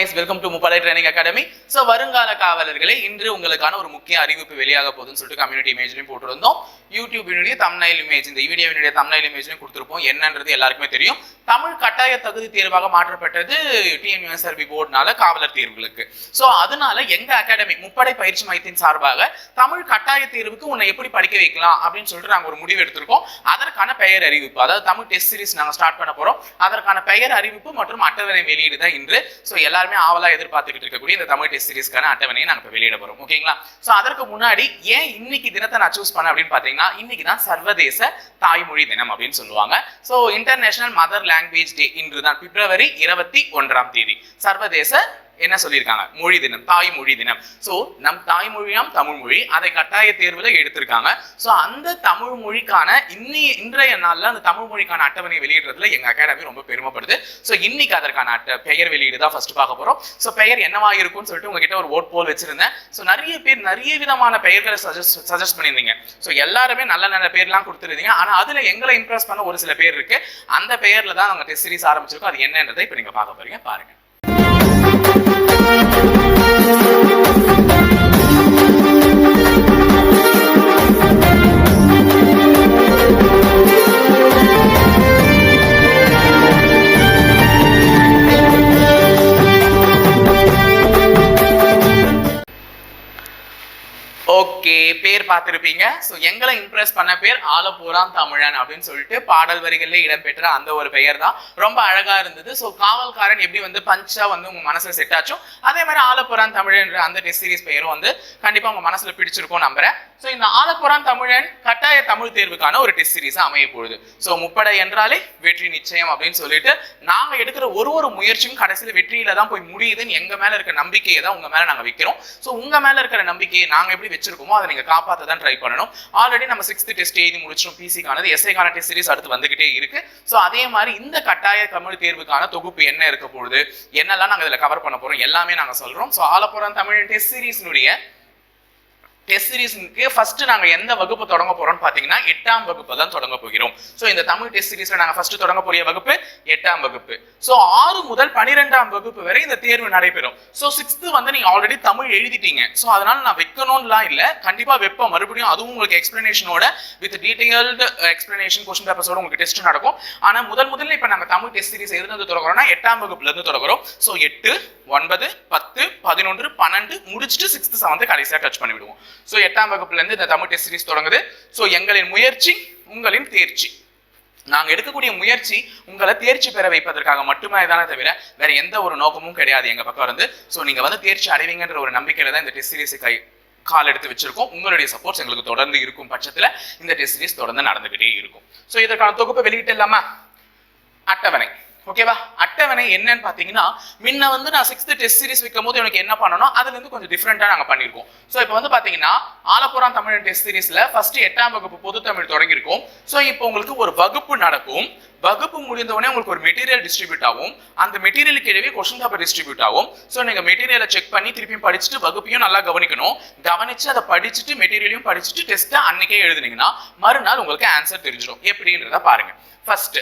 guys, welcome to Mupalai Training Academy. So வருங்கால காவலர்களே, இன்று உங்களுக்கான ஒரு முக்கிய அறிவிப்பு வெளியாக போகுதுன்னு சொல்லிட்டு கம்யூனிட்டி இமேஜ்லயும் போட்டுருந்தோம். யூடியூபினுடைய தம்ப்நெயில் இமேஜ், இந்த வீடியோவினுடைய தம்ப்நெயில் இமேஜ்லயும் கொடுத்திருப்போம். என்னன்றது எல்லாருக்குமே தெரியும். தமிழ் கட்டாய தகுதி தேர்வாக மாற்றப்பட்டது டிஎன்யூஎஸ்ஆர்பி போர்டுனால காவலர் தேர்வுகளுக்கு. ஸோ அதனால எங்க அகாடமி முப்படை பயிற்சி மையத்தின் சார்பாக தமிழ் கட்டாய தேர்வுக்கு உன்னை எப்படி படிக்க வைக்கலாம் அப்படின்னு சொல்லிட்டு நாங்கள் ஒரு முடிவு எடுத்திருக்கோம். அதற்கான பெயர் அறிவிப்பு, அதாவது தமிழ் டெஸ்ட் சீரிஸ் நாங்கள் ஸ்டார்ட் பண்ண போறோம். அதற்கான பெயர் அறிவிப்பு மற்றும் அட்டவணை வெளியீடு தான் இன்று. ஸோ எல்லாருமே ஆவலா எதிர்பார்த்துக்கிட்டு இருக்கக்கூடிய இந்த தமிழ் டெஸ்ட் சீரிஸ்க்கான அட்டவணையை நாங்கள் வெளியிட போறோம். ஓகேங்களா? ஸோ அதற்கு முன்னாடி ஏன் இன்னைக்கு தினத்தை நான் சூஸ் பண்ண அப்படின்னு பாத்தீங்கன்னா, இன்னைக்கு தான் சர்வதேச தாய்மொழி தினம் அப்படின்னு சொல்லுவாங்க. So international mother language day இன்று தான் பிப்ரவரி 21 சர்வதேச என்ன சொல்லியிருக்காங்க, மொழி தினம், தாய்மொழி தினம். ஸோ நம் தாய்மொழியாம் தமிழ் மொழி, அதை கட்டாய தேர்வுல எடுத்திருக்காங்க. ஸோ அந்த தமிழ் மொழிக்கான இன்றைய நாள்ல அந்த தமிழ் மொழிக்கான அட்டவணை வெளியிடுறதுல எங்க அகாடமி ரொம்ப பெருமைப்படுது. ஸோ இன்னைக்கு அதற்கான பெயர் வெளியீடு தான் ஃபர்ஸ்ட் பார்க்க போறோம். ஸோ பெயர் என்னவா இருக்கும்னு சொல்லிட்டு உங்ககிட்ட ஒரு ஓட் போல் வச்சிருந்தேன். ஸோ நிறைய பேர் நிறைய விதமான பெயர்களை சஜஸ்ட் பண்ணியிருந்தீங்க. ஸோ எல்லாருமே நல்ல நல்ல பேர்லாம் கொடுத்துருந்தீங்க. ஆனா அதுல எங்களை இம்ப்ரெஸ் பண்ண ஒரு சில பேர் இருக்கு. அந்த பெயர்ல தான் நாங்கள் டெஸ்ட் சீரிஸ் ஆரம்பிச்சிருக்கோம். அது என்னன்றதை இப்ப நீங்க பார்க்க போறீங்க, பாருங்க. ஓகே, பேர் பார்த்திருப்பீங்க. ஸோ எங்களை இம்ப்ரெஸ் பண்ண பேர் ஆலப்பூரான் தமிழன் அப்படின்னு சொல்லிட்டு பாடல் வரிகளில் இடம்பெற்ற அந்த ஒரு பெயர் தான். ரொம்ப அழகா இருந்தது. ஸோ காவல்காரன் எப்படி வந்து பஞ்சா வந்து உங்க மனசுல செட் ஆச்சோ, அதே மாதிரி ஆலப்பூரான் தமிழன் அந்த டெஸ்ட் சீரிஸ் பெயரும் வந்து கண்டிப்பா உங்க மனசுல பிடிச்சிருக்கும் நம்புறேன். ஸோ இந்த ஆலப்பூரான் தமிழன் கட்டாய தமிழ் தேர்வுக்கான ஒரு டெஸ்ட் சீரிஸா அமைய போகுது. ஸோ முப்படை என்றாலே வெற்றி நிச்சயம் அப்படின்னு சொல்லிட்டு நாங்க எடுக்கிற ஒரு முயற்சியும் கடைசியில வெற்றியில தான் போய் முடியுதுன்னு எங்க மேல இருக்க நம்பிக்கையை தான் உங்க மேல நாங்க வைக்கிறோம். ஸோ உங்க மேல இருக்கிற நம்பிக்கையை நாங்க எப்படி வச்சிருக்கோமோ அதை நீங்க காப்பாற்ற தான் ட்ரை பண்ணணும். ஆல்ரெடி நம்ம 6th டெஸ்ட் எழுதி முடிச்சிட்டோம். பிசிக்கானது, எஸ்ஐக்கான டெஸ்ட் சீரிஸ் அடுத்து வந்துகிட்டே இருக்கு. ஸோ அதே மாதிரி இந்த கட்டாய தமிழ் தேர்வுக்கான தொகுப்பு என்ன இருக்க போகுது, என்னெல்லாம் நாங்க இதுல கவர் பண்ண போறோம் எல்லாமே நாங்க சொல்றோம். ஸோ ஆலப்பூரான் தமிழ் டெஸ்ட் சீரிஸ்னுடைய டெஸ்ட் சீரிஸ்க்கு ஃபர்ஸ்ட் நாங்க எந்த வகுப்பு தொடங்க போறோம்னு பாத்தீங்கன்னா 8ஆம் வகுப்பு தான் தொடங்க போகிறோம். சோ இந்த தமிழ் டெஸ்ட் சீரிஸ்ல நாங்க ஃபர்ஸ்ட் தொடங்க போற வகுப்பு 8ஆம் வகுப்பு. சோ 6 முதல் 12ஆம் வகுப்பு வரை இந்த தேர்வு நடைபெறும். சோ 6th வந்து நீங்க ஆல்ரெடி தமிழ் எழுதிட்டீங்க. சோ அதனால நான் வைக்கணும்லாம் இல்ல, கண்டிப்பா வெப்ப மறுபடியும் அதுவும் உங்களுக்கு எக்ஸ்பிளனேஷனோட வித் டீடைல்டு எக்ஸ்பிளனேஷன் கொஸ்டின் பேப்பர்ஸோட உங்களுக்கு டெஸ்ட் நடக்கும். ஆனா முதல்ல இப்ப நாங்க தமிழ் டெஸ்ட் சீரிஸ் எதுல இருந்து தொடங்குறோம்னா 8ஆம் வகுப்புல இருந்து தொடங்குறோம். சோ 8, 9, 10, 11, 12 முடிச்சிட்டு 6th 7th கடைசியா டச் பண்ணி விடுவோம். சோ 8ஆம் வகுப்புல இருந்து இந்த தமிழ் டெஸ்ட் சீரிஸ் தொடங்குது. சோ எங்களின் முயற்சி உங்களின் தேர்ச்சி. நாங்க எடுக்கக்கூடிய முயற்சி உங்களை தேர்ச்சி பெற வைப்பதற்காக மட்டுமே தானே தவிர வேற எந்த ஒரு நோக்கமும் கிடையாது எங்க பக்கம் இருந்து. சோ நீங்க வந்து தேர்ச்சி அடைவீங்கன்ற ஒரு நம்பிக்கையில தான் இந்த டெஸ்ட் சீரிஸ் கால் எடுத்து வச்சிருக்கோம். உங்களுடைய சப்போர்ட்ஸ் எங்களுக்கு தொடர்ந்து இருக்கும் பட்சத்துல இந்த டெஸ்ட் சீரிஸ் தொடர்ந்து நடந்துகிட்டே இருக்கும். சோ இதற்கான தொகுப்பை வெளியிட்டு இல்லாம அட்டவணை, ஓகேவா? அட்டவணை என்னன்னு பாத்தீங்கன்னா, முன்ன வந்து நான் 6th டெஸ்ட் சீரிஸ் வைக்கும் போது எனக்கு என்ன பண்ணணும் அதுல இருந்து கொஞ்சம் டிஃபரெண்டா நாங்க பண்ணிருக்கோம். சோ இப்போ வந்து பாத்தீங்கன்னா ஆலப்பூரான் தமிழ் டெஸ்ட் சீரிஸ்ல ஃபர்ஸ்ட் 8ஆம் வகுப்பு பொது தமிழ் தொடங்கி இருக்கும். சோ இப்போ உங்களுக்கு ஒரு வகுப்பு நடக்கும். வகுப்பு முடிந்த உடனே உங்களுக்கு ஒரு மெட்டீரியல் டிஸ்ட்ரிபியூட் ஆகும். அந்த மெட்டீரியலுக்கு இடையே கொஸ்டின் பேப்பர் டிஸ்ட்ரிபியூட் ஆகும். சோ நீங்க மெட்டீரியலை செக் பண்ணி திருப்பியும் படிச்சுட்டு வகுப்பையும் நல்லா கவனிக்கணும். கவனிச்சு அதை படிச்சுட்டு மெட்டீரியலையும் படிச்சுட்டு டெஸ்ட்டை அன்னைக்கே எழுதுனீங்கன்னா மறுநாள் உங்களுக்கு ஆன்சர் தெரிஞ்சிடும். எப்படின்றத பாருங்க. ஃபர்ஸ்ட்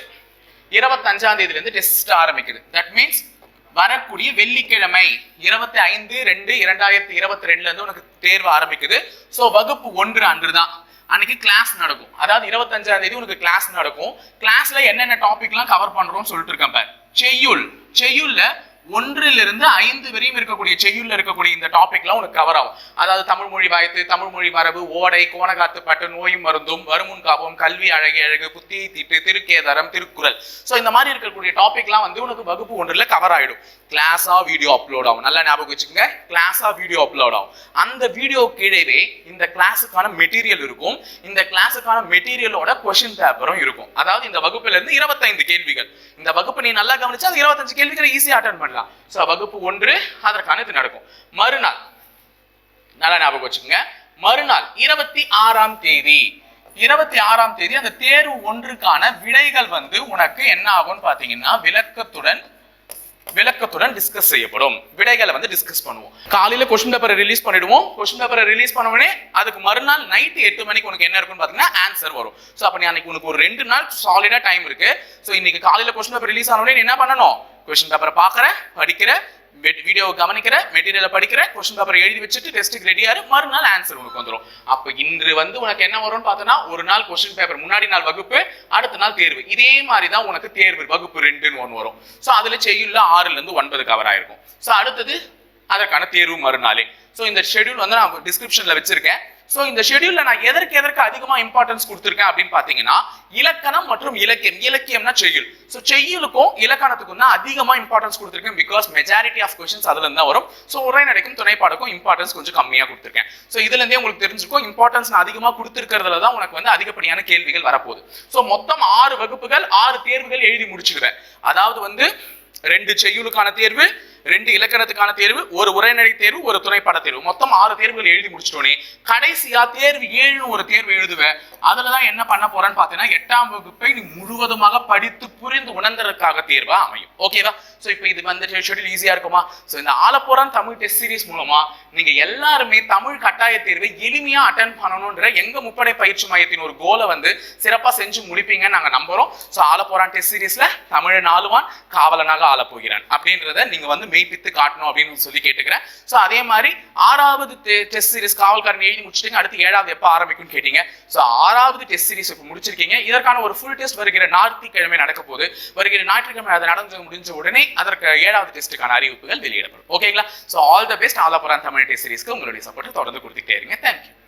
25ஆம் தேதியில இருந்து டெஸ்ட் ஆரம்பிக்குது. தட் மீன்ஸ் வரக்கூடிய வெள்ளிக்கிழமை 25/2/2022 இருந்து உனக்கு தேர்வு ஆரம்பிக்குது. சோ வகுப்பு 1 அன்று தான் அன்னைக்கு கிளாஸ் நடக்கும். அதாவது 25ஆம் தேதி உனக்கு கிளாஸ் நடக்கும். கிளாஸ்ல என்னென்ன டாபிக்லாம் கவர் பண்றோம்னு சொல்லிட்டு இருக்கேன் பாரு. செய்யுள்ல 1லிருந்து 5 வரையும் இருக்கக்கூடிய செய்யுள்ல இருக்கக்கூடிய இந்த டாபிக்லாம் உனக்கு கவர் ஆகும். அதாவது தமிழ் மொழி வாய்த்து, தமிழ் மொழி மரபு, ஓடை, கோணகாத்து பாட்டு, நோயும் மருந்தும், வருமுன் காப்பம், கல்வி அழகி அழகு, புத்தியை தீட்டு, திருக்கேதாரம், திருக்குறள். சோ இந்த மாதிரி இருக்கக்கூடிய டாபிக்லாம் வந்து உனக்கு வகுப்பு 1ல கவர் ஆயிடும். கிளாஸா வீடியோ அப்லோட் ஆகும். நல்லா ஞாபகம் வச்சுக்கோங்க, கிளாஸா வீடியோ அப்லோட் ஆகும். அந்த வீடியோ கீழே இந்த கிளாஸுக்கான மெட்டீரியல் இருக்கும். இந்த கிளாஸுக்கான மெட்டீரியலோட கொஸ்டின் பேப்பரும் இருக்கும். அதாவது இந்த வகுப்புல இருந்து 25 கேள்விகள். இந்த வகுப்பு நீ நல்லா கவனிச்சா அது 25 கேள்விகளை ஈஸியா அட்டெண்ட் பண்ணலாம். சோ வகுப்பு 1 அதற்கான இது நடக்கும். மறுநாள் நல்லா ஞாபகம் வச்சுக்கோங்க, மறுநாள் 26ஆம் தேதி அந்த தேர்வு 1க்கான விடைகள் வந்து உனக்கு என்ன ஆகும்னு பாத்தீங்கன்னா விளக்கத்துடன் டிஸ்கஸ் செய்யப்படும். விடைகளை வந்து டிஸ்கஸ் பண்ணுவோம். காலையில கொஸ்டின் பேப்பரை ரிலீஸ் பண்ணிடுவோம். கொஸ்டின் பேப்பரை ரிலீஸ் பண்ண உடனே அதுக்கு மறுநாள் நைட் 8 மணிக்கு உனக்கு என்ன இருக்குன்னு பாத்தீங்கன்னா ஆன்சர் வரும். சோ அப்ப நீ அன்னைக்கு உனக்கு ஒரு 2 நாள் சாலிடா டைம் இருக்கு. சோ இன்னைக்கு காலையில கொஸ்டின் பேப்பர் ரிலீஸ் ஆன உடனே என்ன பண்ணணும்? கொஸ்டின் பேப்பரை பாக்குற, படிக்கிற, வீடியோவை கவனிக்கிற, மெட்டீரியலை படிக்கிற, கொஸ்டின் பேப்பர் எழுதி வச்சுட்டு டெஸ்ட்டுக்கு ரெடியாரு, மறுநாள் ஆன்சர் உனக்கு வந்துடும். அப்போ இன்று வந்து உனக்கு என்ன வரும்னு பார்த்தோன்னா, ஒரு நாள் கொஸ்டின் பேப்பர், முன்னாடி நாள் வகுப்பு, அடுத்த நாள் தேர்வு. இதே மாதிரி தான் உனக்கு தேர்வு வகுப்பு 2ன்னு ஒன்று வரும். ஸோ அதுல செய்யுள்ள 6ல இருந்து 9 கவர் ஆயிருக்கும். ஸோ அடுத்தது அதற்கான தேர்வு மறுநாளே. ஸோ இந்த ஷெட்யூல் வந்து நான் டிஸ்கிரிப்ஷன்ல வச்சிருக்கேன். ஸோ இந்த ஷெட்யூல்ல நான் எதற்கு அதிகமா இம்பார்ட்டன்ஸ் கொடுத்துருக்கேன் அப்படின்னு பாத்தீங்கன்னா, இலக்கணம் மற்றும் இலக்கியம். இலக்கியம்னா செய்யுள். ஸோ செய்யுளுக்கும் இலக்கணத்துக்கும் தான் அதிகமா இம்பார்ட்டன்ஸ் கொடுத்துருக்கேன். பிகாஸ் மெஜாரிட்டி ஆஃப் கொஸ்டின்ஸ் அதுல இருந்து தான் வரும். ஸோ உரைநடைக்கும் துணைப்பாடுக்கும் இம்பார்ட்டன்ஸ் கொஞ்சம் கம்மியா கொடுத்துருக்கேன். ஸோ இதுல இருந்தே உங்களுக்கு தெரிஞ்சிருக்கும், இம்பார்ட்டன்ஸ் நான் அதிகமா கொடுத்துருக்கிறதுல தான் உனக்கு வந்து அதிகப்படியான கேள்விகள் வரப்போகுது. ஸோ மொத்தம் 6 வகுப்புகள், 6 தேர்வுகள் எழுதி முடிச்சிடுவேன். அதாவது வந்து 2 செய்யுளுக்கான தேர்வு, 2 இலக்கணத்துக்கான தேர்வு, 1 உரைநடை தேர்வு, 1 துணைப்பாட தேர்வு, மொத்தம் 6 தேர்வுகள் எழுதி முடிச்சிட்டோனே கடைசியா தேர்வு 7ன்னு ஒரு தேர்வு எழுதுவேன். அதுலதான் என்ன பண்ண போறேன்னு பாத்தீங்கன்னா, 8ஆம் வகுப்பை நீ முழுவதுமாக படித்து புரிந்து உணர்ந்ததற்காக தேர்வா அமையும். ஓகேவா? சோ இப்போ இது வந்து ஷெட்யூல் ஈஸியா இருக்குமா? சோ இந்த ஆலப்போரான் தமிழ் டெஸ்ட் சீரிஸ் மூலமா நீங்க எல்லாருமே தமிழ் கட்டாய தேர்வை எளிமையா அட்டென்ட் பண்ணணும்ன்ற எங்க முப்படை பயிற்சி மையத்தின் ஒரு கோலை வந்து சிறப்பா செஞ்சு முடிப்பீங்கன்னு நாங்க நம்புறோம். சோ ஆலப்போரான் டெஸ்ட் சீரிஸ்ல தமிழன் ஆளுவான், காவலனாக ஆள போகிறான் அப்படின்றத நீங்க வந்து மெய்ப்பித்து காட்டணும் அப்படின்னு சொல்லி கேட்டுக்கிறேன். சோ அதே மாதிரி 6வது டெஸ்ட் சீரிஸ் காவல்காரன் எழுதி முடிச்சிட்டீங்க. அடுத்து 7வது எப்ப ஆரம்பிக்கும்னு கேட்டீங்க. சோ 6வது டெஸ்ட் சீரிஸ் இப்ப முடிச்சிருக்கீங்க. இதற்கான ஒரு ஃபுல் டெஸ்ட் வருகிற ஞாயிற்றுக்கிழமை நடக்க போகுது. வருகிற ஞாயிற்றுக்கிழமை அது நடந்து முடிஞ்ச உடனே அதற்கு 7வது டெஸ்ட்டுக்கான அறிவிப்புகள் வெளியிடப்படும். ஓகேங்களா? So all the best. Alapporan Tamil test சீரிஸ்க்கு உங்களுடைய சப்போர்ட் தொடர்ந்து கொடுத்துட்டே இருங்க. தேங்க்யூ.